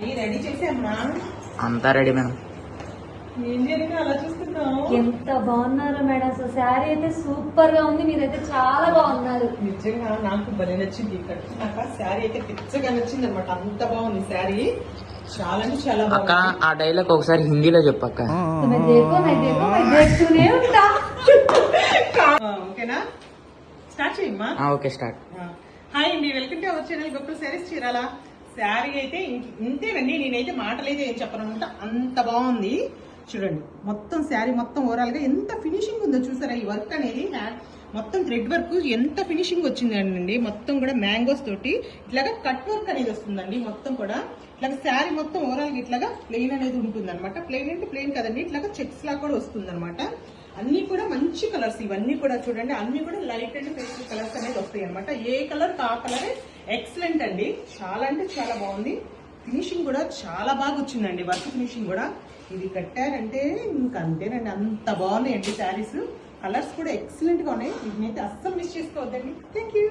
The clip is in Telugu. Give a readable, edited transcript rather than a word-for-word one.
రెడీ చేసామ్మా? అంతా రెడీ మేడం. ఏం జరిగింది అలా చూస్తున్నావు? ఎంత బాగున్నారు మేడం, అసలు శారీ అయితే సూపర్ గా ఉంది, మీరైతే చాలా బాగున్నారు. నిజంగా నాకు భలే నచ్చింది. కట్టుకున్నాక శారీ అయితే పిచ్చగా నచ్చింది అనమాట. అంత బాగుంది శారీ, చాలా అంటే చాలా అక్క బాగుంది. ఆ డైలాగ్ ఒకసారి హిందీలో చెప్పక్క. ఓకేనా, స్టార్ట్ చేయమ్మా. Okay start. హాయ్ అండి, వెల్కమ్ టు అవర్ ఛానల్ గొప్ప శారీస్ చీరాల. శారీ అయితే ఇంతేనండి, నేనైతే మాటలైతే ఏం చెప్పనమాట, అంత బాగుంది. చూడండి మొత్తం శారీ మొత్తం ఓవరాల్ గా ఎంత ఫినిషింగ్ ఉందో చూసారా. ఈ వర్క్ అనేది మొత్తం థ్రెడ్ వర్క్ ఎంత ఫినిషింగ్ వచ్చిందండి. మొత్తం కూడా మ్యాంగోస్ తోటి ఇట్లాగా కట్ వర్క్ అనేది వస్తుందండి. మొత్తం కూడా ఇట్లాగా శారీ మొత్తం ఓవరాల్ గా ఇట్లాగా ప్లెయిన్ అనేది ఉంటుంది అనమాట. ప్లెయిన్ అంటే ప్లెయిన్ కదండి, ఇట్లాగా చెక్స్ లాగా కూడా వస్తుంది అనమాట. అన్ని కూడా మంచి కలర్స్, ఇవన్నీ కూడా చూడండి, అన్ని కూడా లైట్ అండ్ పేస్టల్ కలర్స్ అనేది వస్తాయి అనమాట. ఏ కలర్ ఆ కలరే ఎక్సలెంట్ అండి, చాలా అంటే చాలా బాగుంది. ఫినిషింగ్ కూడా చాలా బాగా వచ్చిందండి, వర్క్ ఫినిషింగ్ కూడా. ఇది కట్టారంటే ఇంకా అంతేనండి, అంత బాగున్నాయండి శారీస్. కలర్స్ కూడా ఎక్సలెంట్ గా ఉన్నాయి. వీటినైతే అస్సలు మిస్ చేసుకోవద్దండి. Thank you.